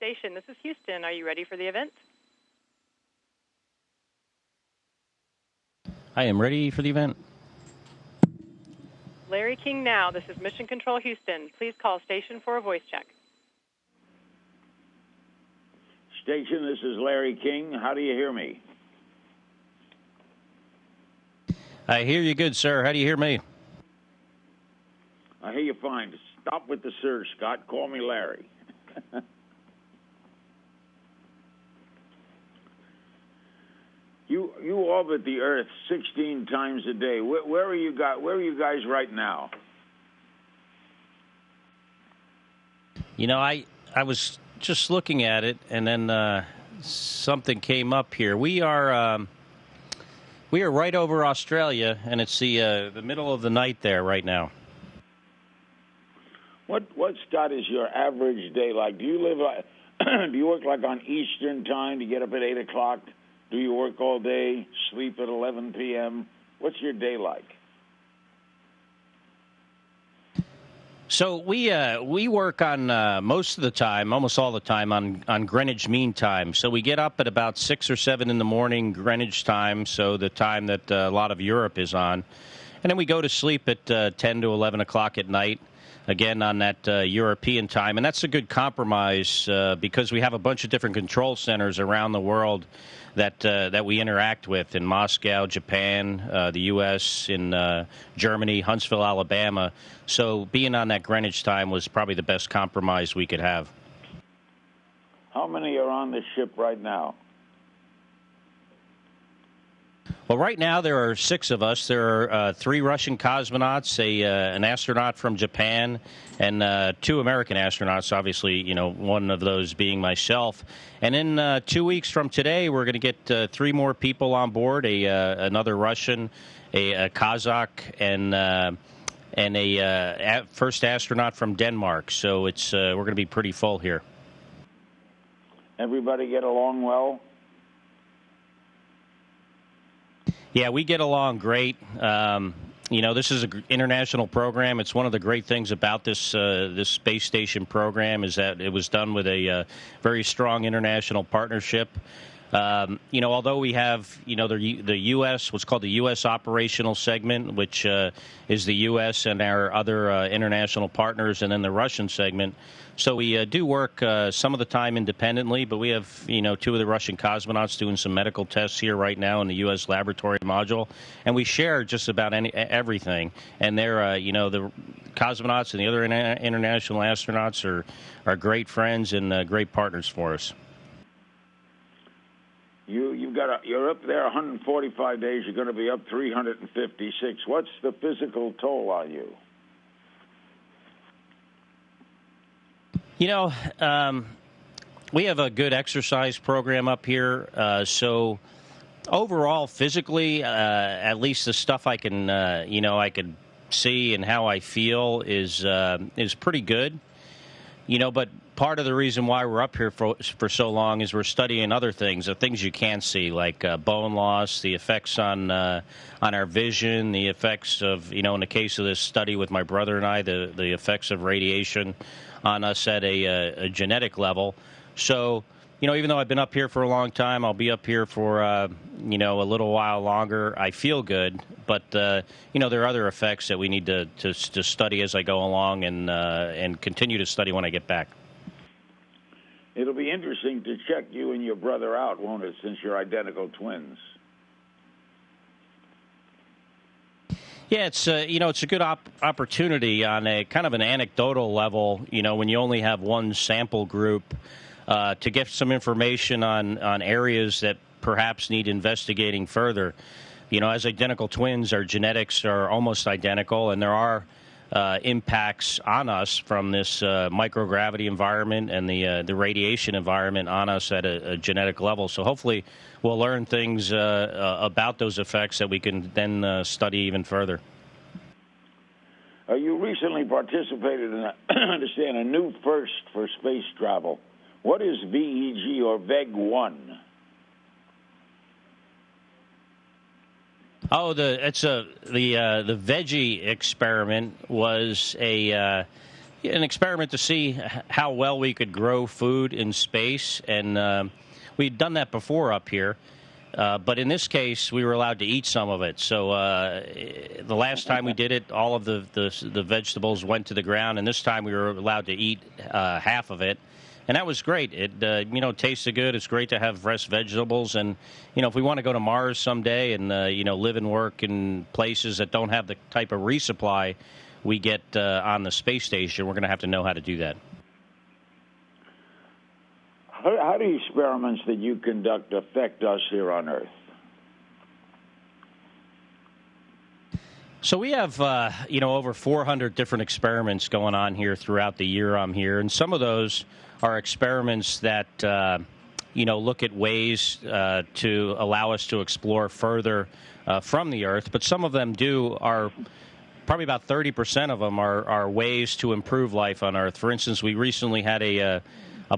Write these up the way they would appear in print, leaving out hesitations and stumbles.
station. This is Houston. Are you ready for the event? I am ready for the event. Larry King now. This is Mission Control Houston. Please call station for a voice check. Station, this is Larry King. How do you hear me? I hear you good, sir. How do you hear me? I hear you fine. Stop with the sir, Scott. Call me Larry. You orbit the Earth 16 times a day. Where are you guys right now? You know, I was just looking at it, and then something came up here. We are right over Australia, and it's the middle of the night there right now. What Scott is your average day like? Do you do you work like on Eastern time? Do you get up at 8 o'clock? Do you work all day, sleep at 11 p.m.? What's your day like? So we work on most of the time, almost all the time, on Greenwich Mean Time. So we get up at about 6 or 7 in the morning Greenwich time, so the time that a lot of Europe is on. And then we go to sleep at 10 to 11 o'clock at night, again on that European time. And that's a good compromise because we have a bunch of different control centers around the world that we interact with in Moscow, Japan, the U.S., in Germany, Huntsville, Alabama. So being on that Greenwich time was probably the best compromise we could have. How many are on the ship right now? Well, right now there are 6 of us. There are 3 Russian cosmonauts, an astronaut from Japan, and 2 American astronauts, obviously, you know, one of those being myself. And in 2 weeks from today, we're going to get 3 more people on board, another Russian, a Kazakh, and a first astronaut from Denmark. So it's we're going to be pretty full here. Everybody get along well? Yeah, we get along great. You know, this is an international program. It's one of the great things about this space station program is that it was done with a very strong international partnership. You know, although we have, you know, the U.S., what's called the U.S. operational segment, which is the U.S. and our other international partners, and then the Russian segment. So we do work some of the time independently, but we have, you know, 2 of the Russian cosmonauts doing some medical tests here right now in the U.S. laboratory module, and we share just about everything. And they're, you know, the cosmonauts and the other international astronauts are great friends and great partners for us. You're up there 145 days. You're going to be up 356. What's the physical toll on you? You know, we have a good exercise program up here. So overall, physically, at least the stuff I can, you know, I can see and how I feel is pretty good. You know, but part of the reason why we're up here for so long is we're studying other things, the things you can't see, like bone loss, the effects on our vision, the effects of, you know, in the case of this study with my brother and I, the effects of radiation on us at a genetic level. So, you know, even though I've been up here for a long time, I'll be up here for, you know, a little while longer. I feel good, but, you know, there are other effects that we need to study as I go along and continue to study when I get back. It'll be interesting to check you and your brother out, won't it, since you're identical twins? Yeah, it's you know, it's a good opportunity on a kind of an anecdotal level, you know, when you only have one sample group, to get some information on areas that perhaps need investigating further. You know, as identical twins, our genetics are almost identical, and there are impacts on us from this microgravity environment and the radiation environment on us at a genetic level. So hopefully we'll learn things about those effects that we can then study even further. You recently participated in a new first for space travel. What is VEG or VEG-1? Oh, the veggie experiment was a an experiment to see how well we could grow food in space, and we'd done that before up here. But in this case, we were allowed to eat some of it. So the last time we did it, all of the vegetables went to the ground, and this time we were allowed to eat half of it, and that was great. It tasted good. It's great to have fresh vegetables, and if we want to go to Mars someday and live and work in places that don't have the type of resupply we get on the space station, we're going to have to know how to do that. How do experiments that you conduct affect us here on Earth? So we have, over 400 different experiments going on here throughout the year I'm here, and some of those are experiments that, look at ways to allow us to explore further from the Earth, but some of them are probably about 30% of them are ways to improve life on Earth. For instance, we recently had a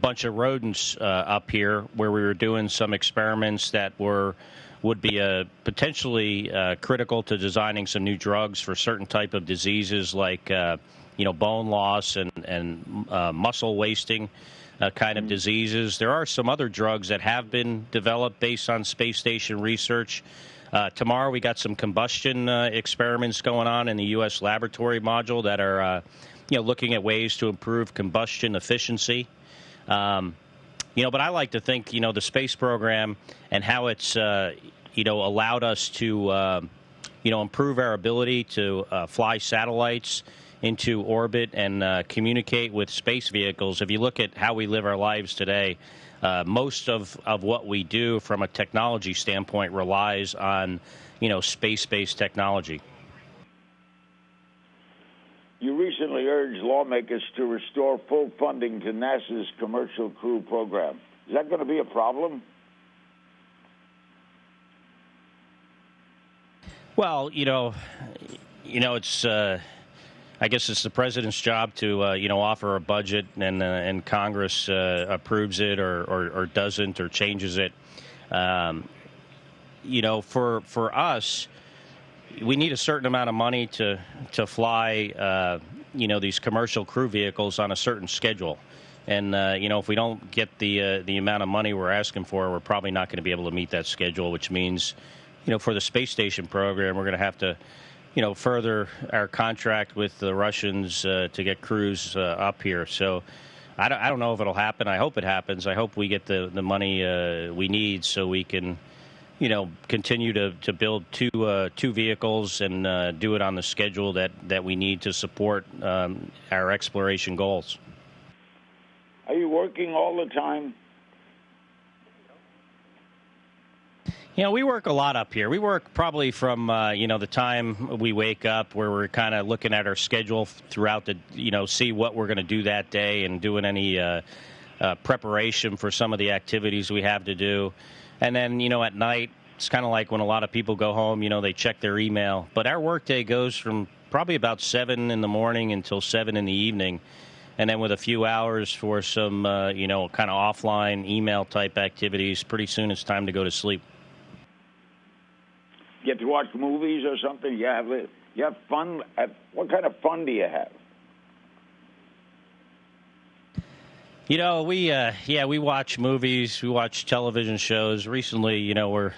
bunch of rodents up here where we were doing some experiments that would be potentially critical to designing some new drugs for certain type of diseases like bone loss and muscle wasting kind of diseases. There are some other drugs that have been developed based on space station research. Tomorrow we got some combustion experiments going on in the U.S. laboratory module that are looking at ways to improve combustion efficiency. But I like to think, the space program and how it's, allowed us to, improve our ability to fly satellites into orbit and communicate with space vehicles. If you look at how we live our lives today, most of what we do from a technology standpoint relies on, space-based technology. You recently urged lawmakers to restore full funding to NASA's Commercial Crew program. Is that going to be a problem? Well, it's I guess it's the president's job to offer a budget, and Congress approves it or doesn't or changes it. For us, we need a certain amount of money to fly, these commercial crew vehicles on a certain schedule. And, if we don't get the amount of money we're asking for, we're probably not going to be able to meet that schedule, which means, for the space station program, we're going to have to, further our contract with the Russians to get crews up here. So I don't know if it'll happen. I hope it happens. I hope we get the money we need so we can continue to build two vehicles and do it on the schedule that we need to support our exploration goals. Are you working all the time? We work a lot up here. We work probably from, the time we wake up, where we're kind of looking at our schedule throughout the, see what we're going to do that day and doing any preparation for some of the activities we have to do. And then, at night, it's kind of like when a lot of people go home, they check their email. But our workday goes from probably about 7 in the morning until 7 in the evening. And then with a few hours for some, kind of offline email-type activities, pretty soon it's time to go to sleep. Get to watch movies or something? You have fun? What kind of fun do you have? We watch movies. We watch television shows. Recently, we're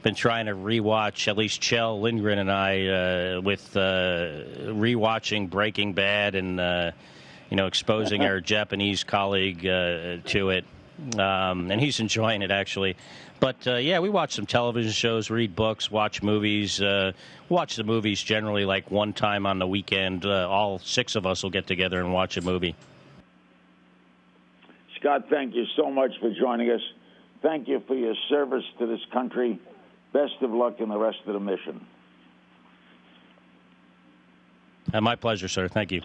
been trying to rewatch, at least Kjell Lindgren and I, with rewatching Breaking Bad and, exposing our Japanese colleague to it. And he's enjoying it, actually. But, we watch some television shows, read books, watch movies, watch the movies generally like one time on the weekend. All 6 of us will get together and watch a movie. Scott, thank you so much for joining us. Thank you for your service to this country. Best of luck in the rest of the mission. My pleasure, sir. Thank you.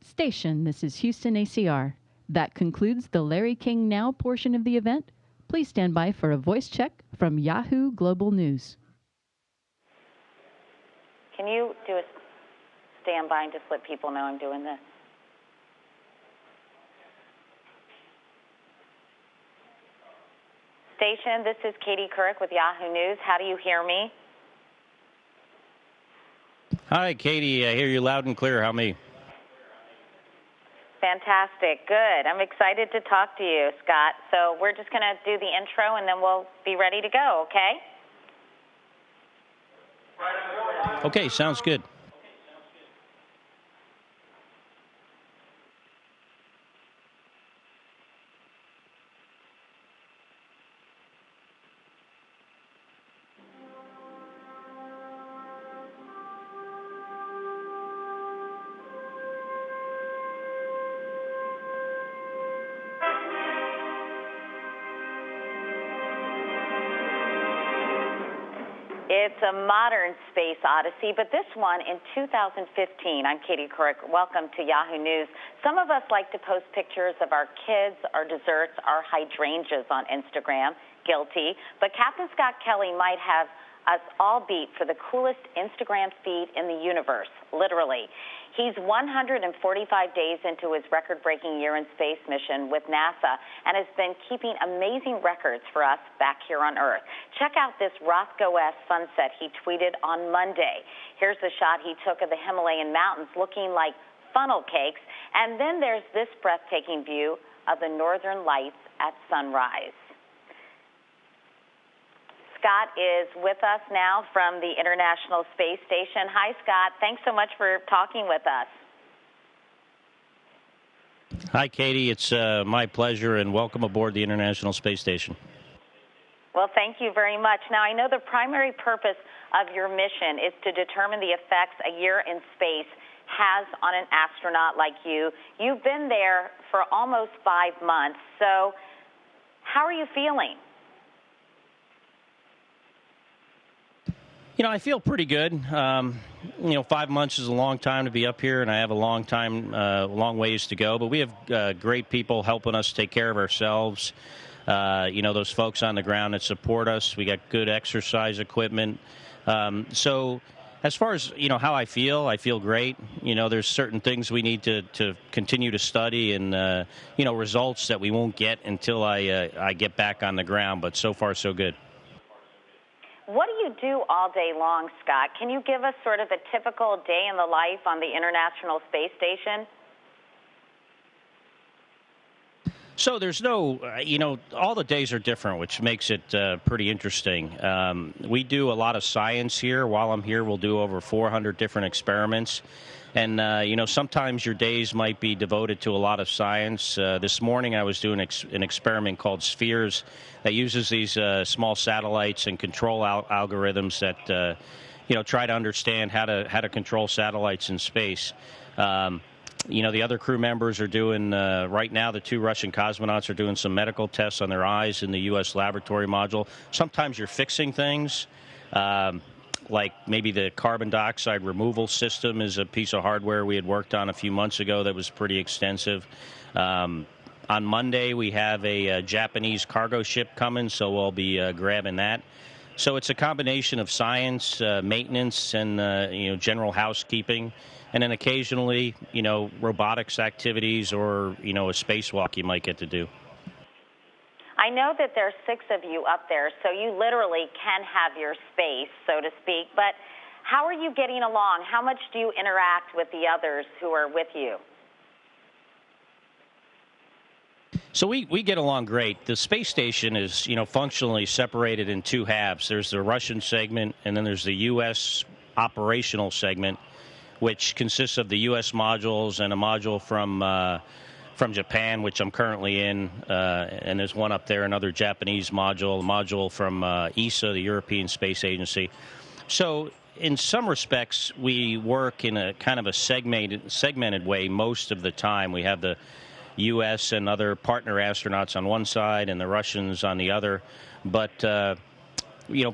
Station, this is Houston ACR. That concludes the Larry King Now portion of the event. Please stand by for a voice check from Yahoo Global News. Can you do a standby and just let people know I'm doing this? Station, this is Katie Couric with Yahoo News. How do you hear me? Hi, Katie. I hear you loud and clear. How me? Fantastic. Good. I'm excited to talk to you, Scott. So we're just going to do the intro, and then we'll be ready to go, okay? Okay, sounds good. It's a modern space odyssey, but this one in 2015. I'm Katie Couric. Welcome to Yahoo News. Some of us like to post pictures of our kids, our desserts, our hydrangeas on Instagram. Guilty. But Captain Scott Kelly might have us all beat for the coolest Instagram feed in the universe, literally. He's 145 days into his record-breaking year in space mission with NASA and has been keeping amazing records for us back here on Earth. Check out this Rothko-esque sunset he tweeted on Monday. Here's the shot he took of the Himalayan mountains looking like funnel cakes. And then there's this breathtaking view of the northern lights at sunrise. Scott is with us now from the International Space Station. Hi, Scott. Thanks so much for talking with us. Hi, Katie. It's my pleasure, and welcome aboard the International Space Station. Well, thank you very much. Now, I know the primary purpose of your mission is to determine the effects a year in space has on an astronaut like you. You've been there for almost 5 months, so how are you feeling? You know, I feel pretty good. 5 months is a long time to be up here, and I have a long ways to go. But we have great people helping us take care of ourselves. Those folks on the ground that support us. We got good exercise equipment. So as far as, how I feel great. There's certain things we need to continue to study and, results that we won't get until I get back on the ground. But so far, so good. What do you do all day long, Scott? Can you give us sort of a typical day in the life on the International Space Station? So there's no, all the days are different, which makes it pretty interesting. We do a lot of science here. While I'm here, we'll do over 400 different experiments. And, sometimes your days might be devoted to a lot of science. This morning I was doing an experiment called Spheres that uses these small satellites and control algorithms that, try to understand how to control satellites in space. The other crew members are doing, right now, the 2 Russian cosmonauts are doing some medical tests on their eyes in the U.S. laboratory module. Sometimes you're fixing things. Like maybe the carbon dioxide removal system is a piece of hardware we had worked on a few months ago that was pretty extensive. On Monday, we have a Japanese cargo ship coming, so we'll be grabbing that. So it's a combination of science, maintenance, and, general housekeeping. And then occasionally, robotics activities or, a spacewalk you might get to do. I know that there's 6 of you up there, so you literally can have your space, so to speak. But how are you getting along? How much do you interact with the others who are with you? So we get along great. The space station is, functionally separated in 2 halves. There's the Russian segment, and then there's the U.S. operational segment, which consists of the U.S. modules and a module from Japan, which I'm currently in, and there's one up there, another Japanese module, a module from ESA, the European Space Agency. So in some respects, we work in a kind of a segmented way most of the time. We have the U.S. and other partner astronauts on one side and the Russians on the other. But,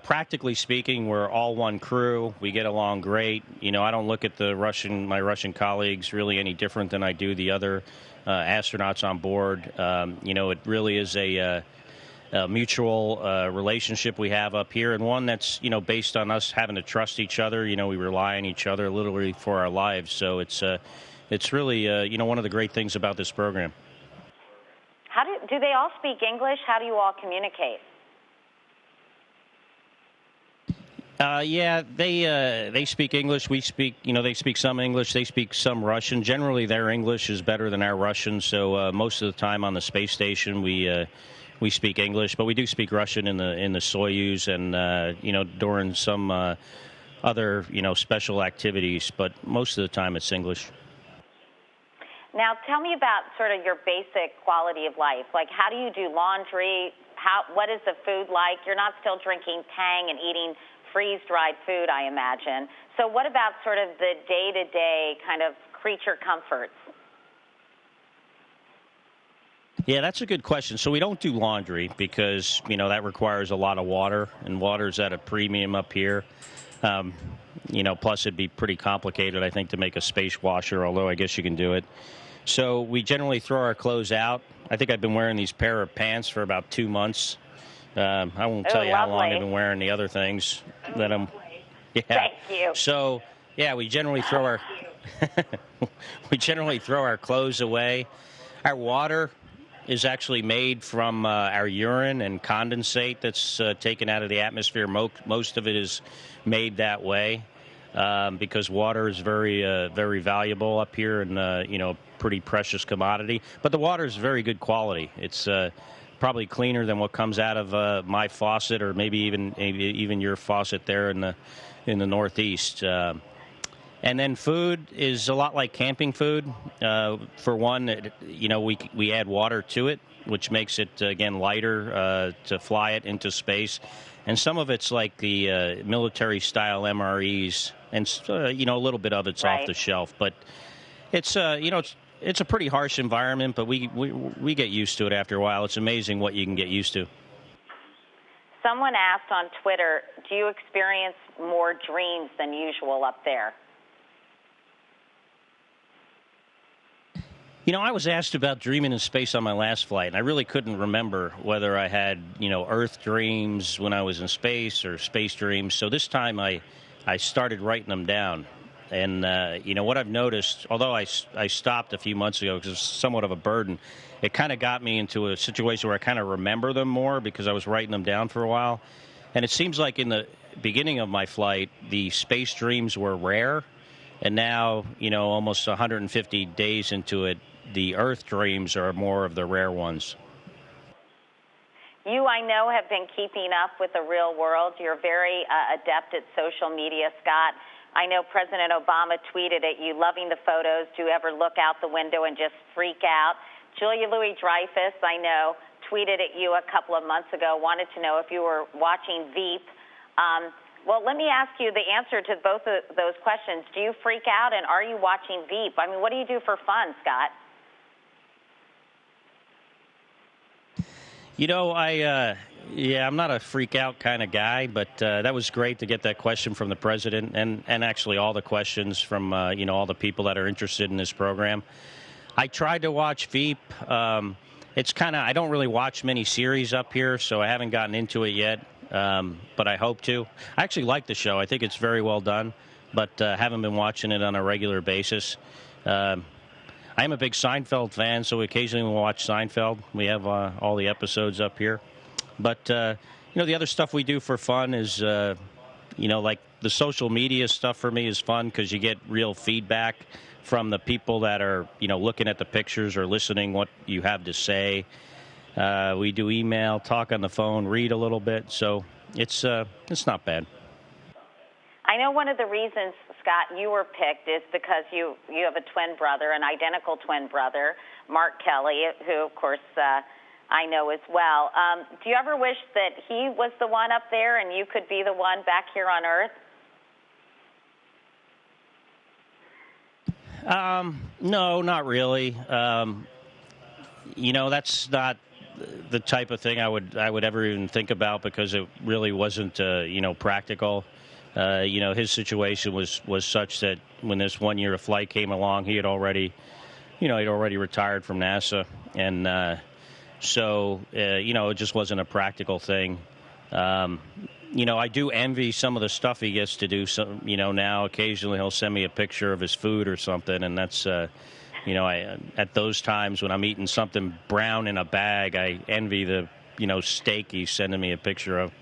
practically speaking, we're all one crew. We get along great. I don't look at my Russian colleagues really any different than I do the other astronauts on board. It really is a mutual relationship we have up here, and one that's, based on us having to trust each other. We rely on each other literally for our lives. So it's really, one of the great things about this program. How do they all speak English? How do you all communicate? Yeah, they speak English. We speak, they speak some English. They speak some Russian. Generally, their English is better than our Russian. So most of the time on the space station, we speak English, but we do speak Russian in the Soyuz and during some other special activities. But most of the time, it's English. Now, tell me about sort of your basic quality of life. Like, how do you do laundry? What is the food like? You're not still drinking Tang and eating freeze-dried food, I imagine. So what about sort of the day-to-day kind of creature comforts? Yeah, that's a good question. So we don't do laundry because, that requires a lot of water, and water's at a premium up here. Plus it'd be pretty complicated, I think, to make a space washer, although I guess you can do it. So we generally throw our clothes out. I think I've been wearing these pair of pants for about 2 months. I won't tell you how long I've been wearing the other things that I'm. Yeah. Thank you. So yeah, we generally throw our clothes away. Our water is actually made from our urine and condensate that's taken out of the atmosphere. Most of it is made that way because water is very very valuable up here and pretty precious commodity. But the water is very good quality. It's probably cleaner than what comes out of my faucet, or maybe even your faucet there in the Northeast. And then food is a lot like camping food. For one, we add water to it, which makes it again lighter to fly it into space. And some of it's like the military-style MREs, and a little bit of it's off the shelf. But it's it's a pretty harsh environment, but we get used to it after a while. It's amazing what you can get used to. Someone asked on Twitter, do you experience more dreams than usual up there? I was asked about dreaming in space on my last flight, and I really couldn't remember whether I had, Earth dreams when I was in space or space dreams. So this time I started writing them down. And, what I've noticed, although I stopped a few months ago because it's somewhat of a burden, it kind of got me into a situation where I kind of remember them more because I was writing them down for a while. And it seems like in the beginning of my flight, the space dreams were rare. And now, almost 150 days into it, the Earth dreams are more of the rare ones. You, I know, have been keeping up with the real world. You're very adept at social media, Scott. I know President Obama tweeted at you, loving the photos. Do you ever look out the window and just freak out? Julia Louis-Dreyfus, I know, tweeted at you a couple of months ago, wanted to know if you were watching Veep. Well, let me ask you the answer to both of those questions. Do you freak out, and are you watching Veep? I mean, what do you do for fun, Scott? I'm not a freak out kind of guy, but that was great to get that question from the president and actually all the questions from, all the people that are interested in this program. I tried to watch Veep. It's kind of, I don't really watch many series up here, so I haven't gotten into it yet, but I hope to. I actually like the show. I think it's very well done, but haven't been watching it on a regular basis. I am a big Seinfeld fan, so occasionally we'll watch Seinfeld. We have all the episodes up here. But, the other stuff we do for fun is, like the social media stuff for me is fun because you get real feedback from the people that are, looking at the pictures or listening what you have to say. We do email, talk on the phone, read a little bit. So it's not bad. I know one of the reasons, Scott, you were picked is because you have a twin brother, an identical twin brother, Mark Kelly, who, of course, I know as well. Do you ever wish that he was the one up there and you could be the one back here on Earth? No, not really. That's not the type of thing I would ever even think about because it really wasn't, practical. His situation was such that when this 1 year of flight came along, he'd already retired from NASA. And so it just wasn't a practical thing. I do envy some of the stuff he gets to do. So, now occasionally he'll send me a picture of his food or something. And that's, at those times when I'm eating something brown in a bag, I envy the, steak he's sending me a picture of.